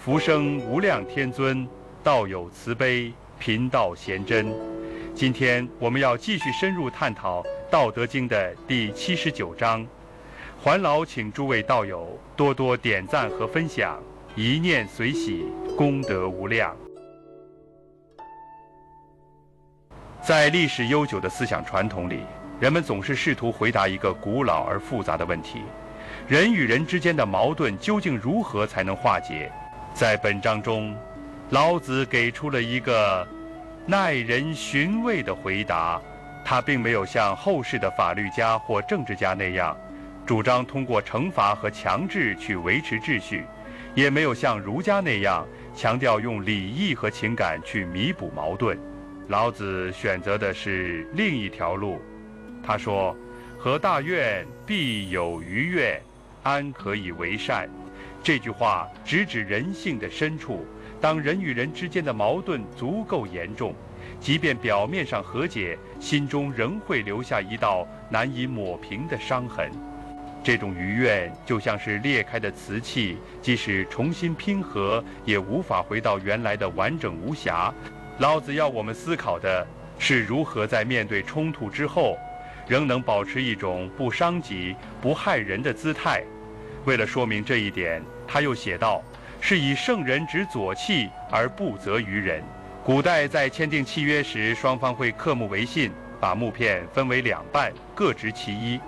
福生无量天尊，道有慈悲，贫道贤真。今天我们要继续深入探讨《道德经》的第79章，还劳请诸位道友多多点赞和分享，一念随喜，功德无量。在历史悠久的思想传统里，人们总是试图回答一个古老而复杂的问题：人与人之间的矛盾究竟如何才能化解？在本章中，老子给出了一个耐人寻味的回答。他并没有像后世的法律家或政治家那样主张通过惩罚和强制去维持秩序，也没有像儒家那样强调用礼义和情感去弥补矛盾。老子选择的是另一条路。他说：何大怨，必有余怨，安可以为善？这句话直指人性的深处。当人与人之间的矛盾足够严重，即便表面上和解，心中仍会留下一道难以抹平的伤痕。这种余怨就像是裂开的瓷器，即使重新拼合，也无法回到原来的完整无瑕。老子要我们思考的是如何在面对冲突之后，仍能保持一种不伤己、不害人的姿态。为了说明这一点，他又写道：是以圣人执左契而不责于人。古代在签订契约时，双方会刻木为信，把木片分为两半，各执其一。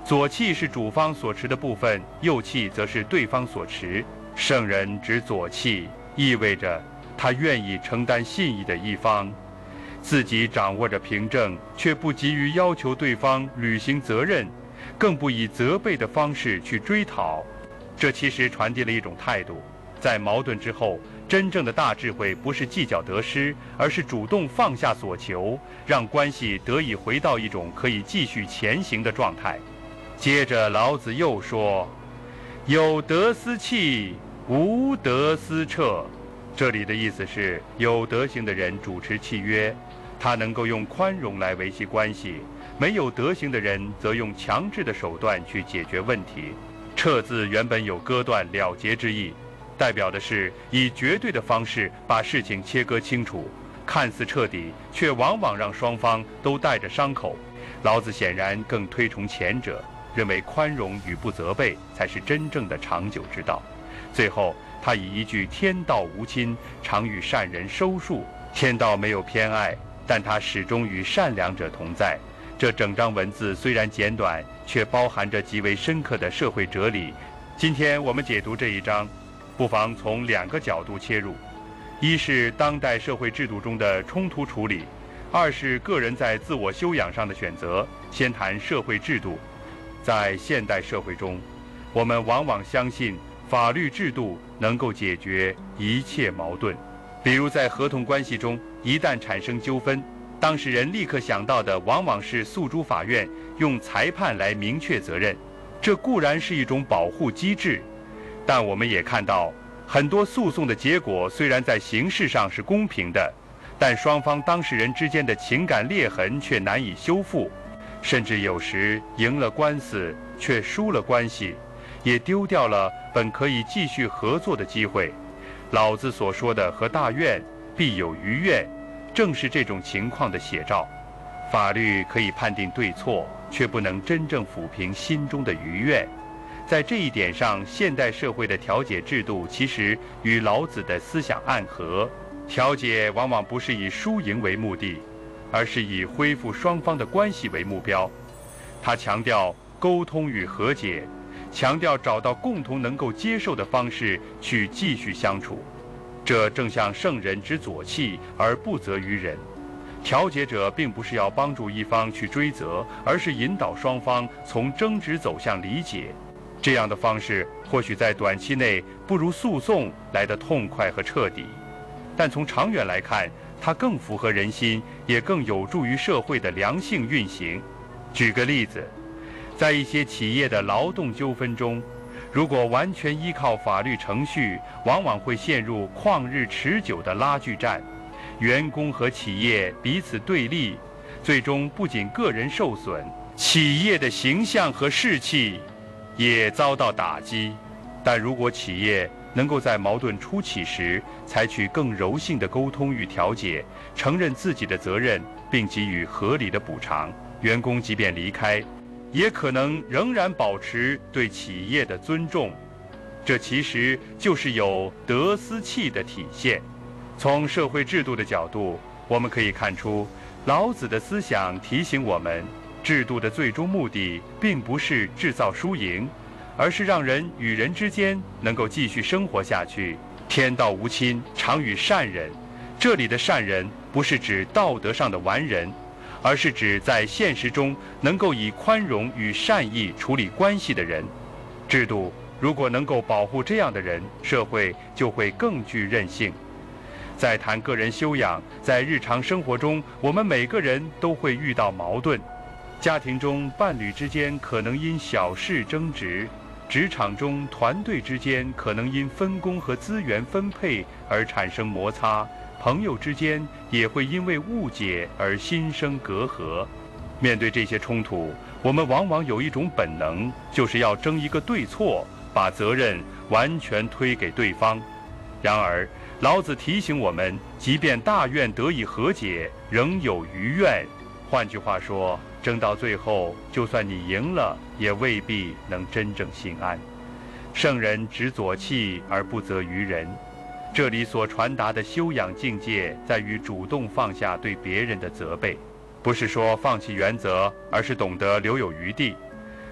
左契是主方所持的部分，右契则是对方所持。圣人执左契，意味着他愿意承担信义的一方，自己掌握着凭证，却不急于要求对方履行责任，更不以责备的方式去追讨。这其实传递了一种态度：在矛盾之后，真正的大智慧不是计较得失，而是主动放下所求，让关系得以回到一种可以继续前行的状态。接着老子又说：有德思契，无德思彻。这里的意思是，有德行的人主持契约，他能够用宽容来维系关系；没有德行的人则用强制的手段去解决问题。彻字原本有割断了结之意，代表的是以绝对的方式把事情切割清楚，看似彻底，却往往让双方都带着伤口。老子显然更推崇前者，认为宽容与不责备才是真正的长久之道。最后他以一句天道无亲，常与善人收束。天道没有偏爱，但他始终与善良者同在。这整章文字虽然简短，却包含着极为深刻的社会哲理。今天我们解读这一章，不妨从两个角度切入：一是当代社会制度中的冲突处理，二是个人在自我修养上的选择。先谈社会制度。在现代社会中，我们往往相信法律制度能够解决一切矛盾。比如在合同关系中，一旦产生纠纷，当事人立刻想到的往往是诉诸法院，用裁判来明确责任。这固然是一种保护机制，但我们也看到，很多诉讼的结果虽然在形式上是公平的，但双方当事人之间的情感裂痕却难以修复，甚至有时赢了官司却输了关系，也丢掉了本可以继续合作的机会。老子所说的何大怨，必有余怨，正是这种情况的写照。法律可以判定对错，却不能真正抚平心中的余怨。在这一点上，现代社会的调解制度其实与老子的思想暗合。调解往往不是以输赢为目的，而是以恢复双方的关系为目标。他强调沟通与和解，强调找到共同能够接受的方式去继续相处。这正像圣人执左契而不责于人。调解者并不是要帮助一方去追责，而是引导双方从争执走向理解。这样的方式或许在短期内不如诉讼来得痛快和彻底，但从长远来看，它更符合人心，也更有助于社会的良性运行。举个例子，在一些企业的劳动纠纷中，如果完全依靠法律程序，往往会陷入旷日持久的拉锯战，员工和企业彼此对立，最终不仅个人受损，企业的形象和士气也遭到打击。但如果企业能够在矛盾初起时采取更柔性的沟通与调解，承认自己的责任，并给予合理的补偿。员工即便离开，也可能仍然保持对企业的尊重。这其实就是有德思气的体现。从社会制度的角度，我们可以看出，老子的思想提醒我们，制度的最终目的并不是制造输赢，而是让人与人之间能够继续生活下去。天道无亲，常与善人。这里的善人不是指道德上的完人，而是指在现实中能够以宽容与善意处理关系的人。制度如果能够保护这样的人，社会就会更具韧性。在谈个人修养，在日常生活中，我们每个人都会遇到矛盾。家庭中伴侣之间可能因小事争执，职场中团队之间可能因分工和资源分配而产生摩擦，朋友之间也会因为误解而心生隔阂。面对这些冲突，我们往往有一种本能，就是要争一个对错，把责任完全推给对方。然而老子提醒我们，即便大愿得以和解，仍有余愿。换句话说，争到最后，就算你赢了，也未必能真正心安。圣人执左契而不责于人，这里所传达的修养境界，在于主动放下对别人的责备，不是说放弃原则，而是懂得留有余地。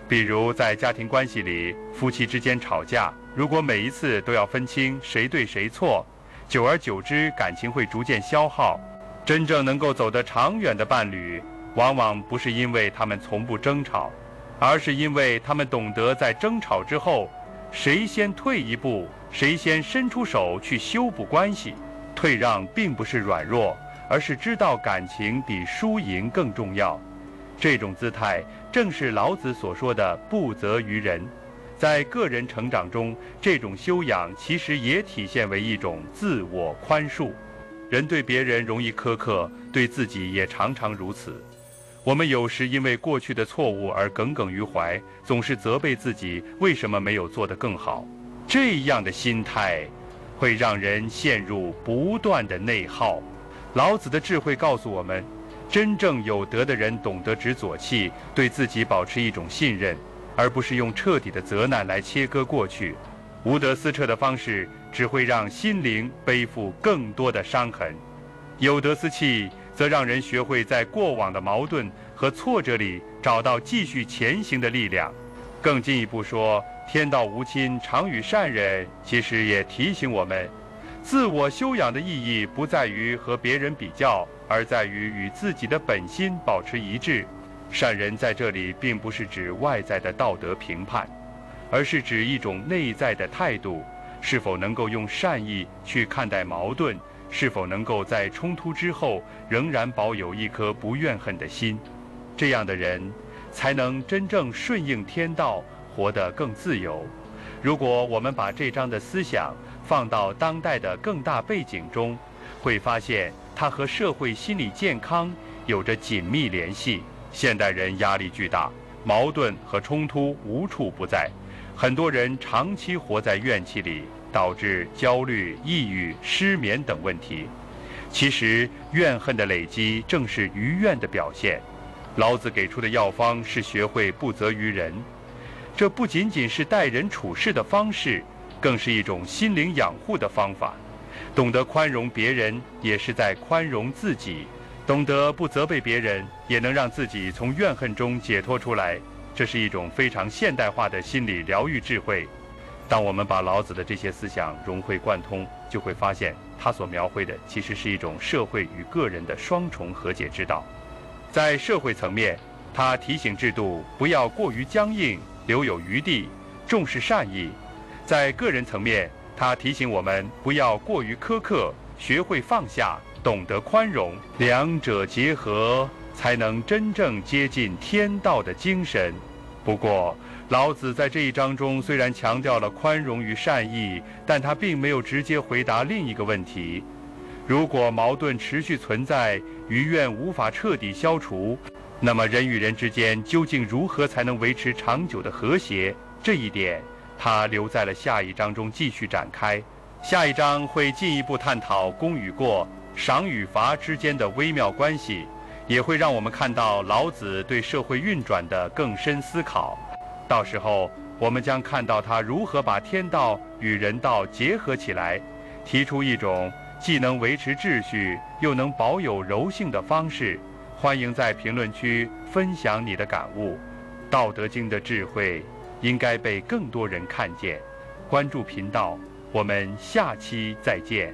比如在家庭关系里，夫妻之间吵架，如果每一次都要分清谁对谁错，久而久之，感情会逐渐消耗。真正能够走得长远的伴侣，往往不是因为他们从不争吵，而是因为他们懂得在争吵之后，谁先退一步，谁先伸出手去修补关系。退让并不是软弱，而是知道感情比输赢更重要。这种姿态正是老子所说的不责于人。在个人成长中，这种修养其实也体现为一种自我宽恕。人对别人容易苛刻，对自己也常常如此。我们有时因为过去的错误而耿耿于怀，总是责备自己为什么没有做得更好。这样的心态会让人陷入不断的内耗。老子的智慧告诉我们，真正有德的人懂得执左契，对自己保持一种信任，而不是用彻底的责难来切割过去。无德思彻的方式只会让心灵背负更多的伤痕。有德思气则让人学会在过往的矛盾和挫折里找到继续前行的力量。更进一步说，天道无亲，常与善人，其实也提醒我们，自我修养的意义不在于和别人比较，而在于与自己的本心保持一致。善人在这里并不是指外在的道德评判，而是指一种内在的态度，是否能够用善意去看待矛盾，是否能够在冲突之后仍然保有一颗不怨恨的心。这样的人才能真正顺应天道，活得更自由。如果我们把这章的思想放到当代的更大背景中，会发现它和社会心理健康有着紧密联系。现代人压力巨大，矛盾和冲突无处不在，很多人长期活在怨气里，导致焦虑、抑郁、失眠等问题。其实怨恨的累积正是余怨的表现。老子给出的药方是学会不责于人，这不仅仅是待人处事的方式，更是一种心灵养护的方法。懂得宽容别人，也是在宽容自己。懂得不责备别人，也能让自己从怨恨中解脱出来。这是一种非常现代化的心理疗愈智慧。当我们把老子的这些思想融会贯通，就会发现他所描绘的其实是一种社会与个人的双重和解之道。在社会层面，他提醒制度不要过于僵硬，留有余地，重视善意；在个人层面，他提醒我们不要过于苛刻，学会放下，懂得宽容。两者结合，才能真正接近天道的精神。不过老子在这一章中虽然强调了宽容与善意，但他并没有直接回答另一个问题：如果矛盾持续存在，余怨无法彻底消除，那么人与人之间究竟如何才能维持长久的和谐？这一点它留在了下一章中继续展开。下一章会进一步探讨功与过、赏与罚之间的微妙关系，也会让我们看到老子对社会运转的更深思考。到时候，我们将看到他如何把天道与人道结合起来，提出一种既能维持秩序又能保有柔性的方式。欢迎在评论区分享你的感悟。道德经的智慧应该被更多人看见。关注频道，我们下期再见。